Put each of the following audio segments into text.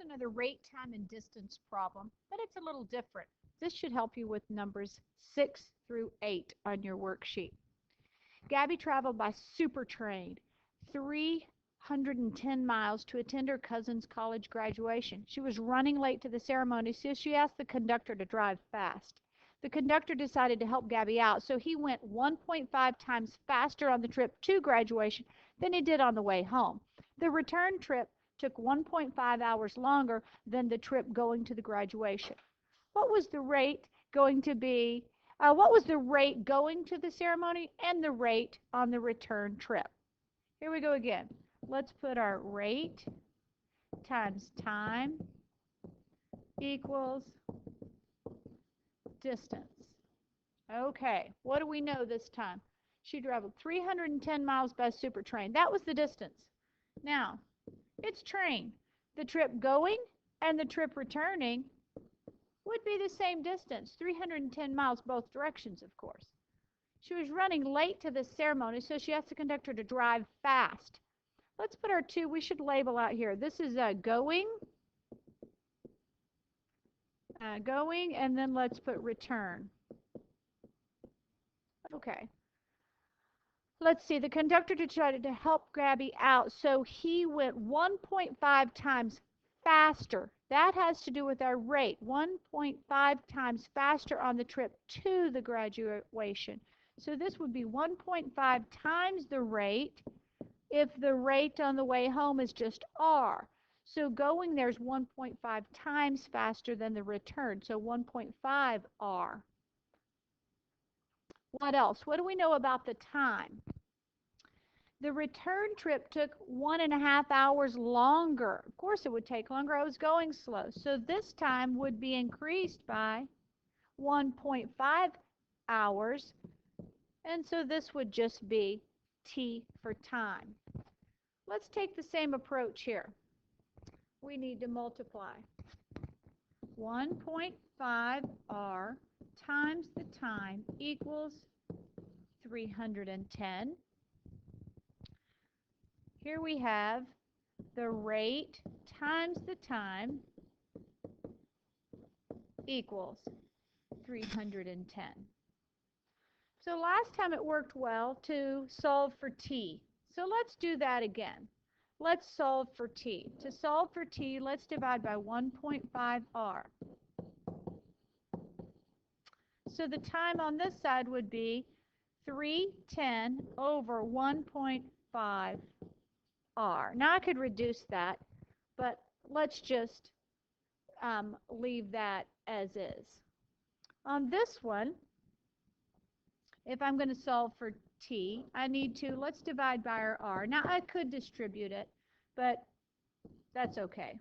another rate, time, and distance problem, but it's a little different. This should help you with numbers 6 through 8 on your worksheet. Gabby traveled by super train 310 miles to attend her cousin's college graduation. She was running late to the ceremony, so she asked the conductor to drive fast. The conductor decided to help Gabby out, so he went 1.5 times faster on the trip to graduation than he did on the way home. The return trip took 1.5 hours longer than the trip going to the graduation. What was the rate going to be? What was the rate going to the ceremony and the rate on the return trip? Here we go again. Let's put our rate times time equals distance. Okay, what do we know this time? She traveled 310 miles by super train. That was the distance. Now, it's train. The trip going and the trip returning would be the same distance, 310 miles both directions, of course. She was running late to the ceremony, so she asked the conductor to drive fast. Let's put our two, we should label out here. This is going, and then let's put return. Okay. Let's see, the conductor decided to help Gabby out, so he went 1.5 times faster. That has to do with our rate, 1.5 times faster on the trip to the graduation. So this would be 1.5 times the rate if the rate on the way home is just r. So going there's 1.5 times faster than the return, so 1.5 r. What else? What do we know about the time? The return trip took 1.5 hours longer. Of course it would take longer. I was going slow. So this time would be increased by 1.5 hours. And so this would just be T for time. Let's take the same approach here. We need to multiply 1.5 R times the time equals 310. Here we have the rate times the time equals 310. So last time it worked well to solve for t. So let's do that again. Let's solve for t. To solve for t, let's divide by 1.5 r. So the time on this side would be 310 over 1.5 r. Now I could reduce that, but let's just leave that as is. On this one, if I'm going to solve for t, I need to, let's divide by our r. Now I could distribute it, but that's okay.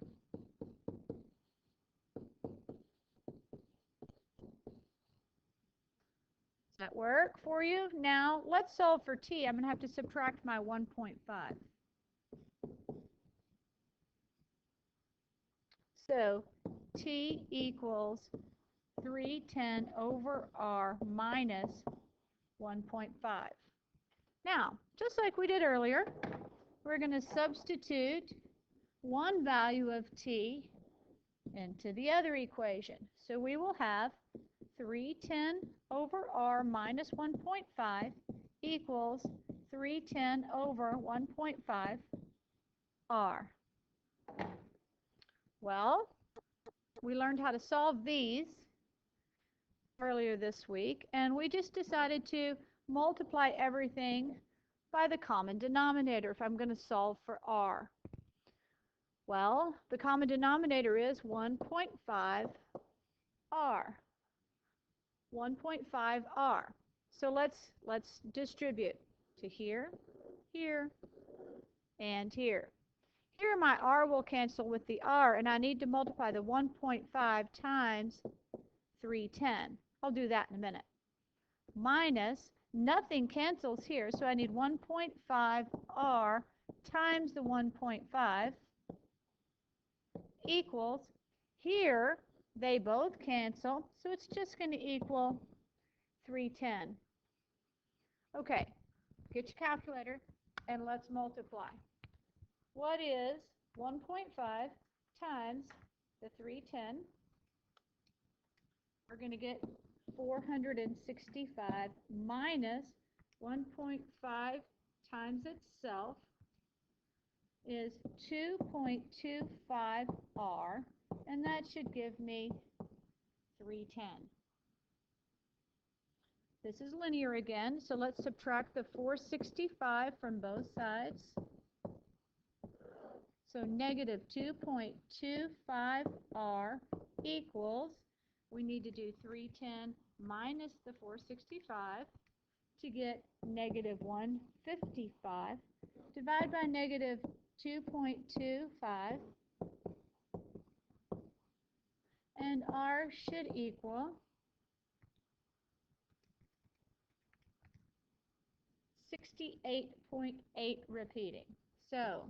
Does that work for you? Now let's solve for t. I'm going to have to subtract my 1.5. So t equals 310 over r minus 1.5. Now, just like we did earlier, we're going to substitute one value of t into the other equation. So we will have 310 over r minus 1.5 equals 310 over 1.5 r. Well, we learned how to solve these earlier this week, and we just decided to multiply everything by the common denominator if I'm going to solve for r. Well, the common denominator is 1.5 r. 1.5 r. So let's distribute to here, here, and here. Here my r will cancel with the r, and I need to multiply the 1.5 times 310. I'll do that in a minute. Minus, nothing cancels here, so I need 1.5 r times the 1.5 equals, here they both cancel, so it's just going to equal 310. Okay, get your calculator and let's multiply. What is 1.5 times the 310. We're going to get 465 minus 1.5 times itself is 2.25R, and that should give me 310. This is linear again, so let's subtract the 465 from both sides. So negative 2.25R equals, we need to do 310 minus the 465 to get negative 155. Divide by negative 2.25, and R should equal 68.8 repeating. So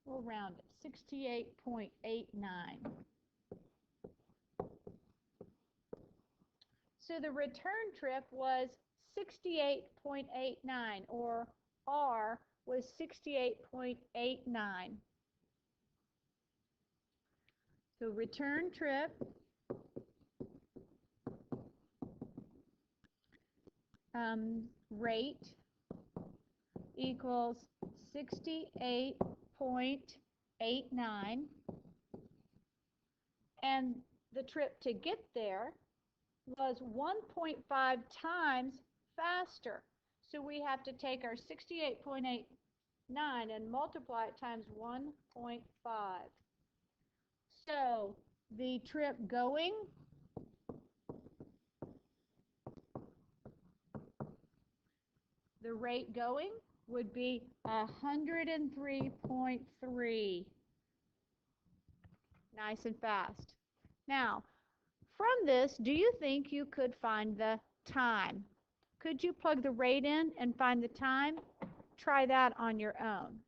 we'll round it, 68.89. So the return trip was 68.89, or R was 68.89. So return trip rate equals 68.89, and the trip to get there was 1.5 times faster. So we have to take our 68.89 and multiply it times 1.5. So the trip going the rate going would be 103.3. Nice and fast. Now, from this, do you think you could find the time? Could you plug the rate in and find the time? Try that on your own.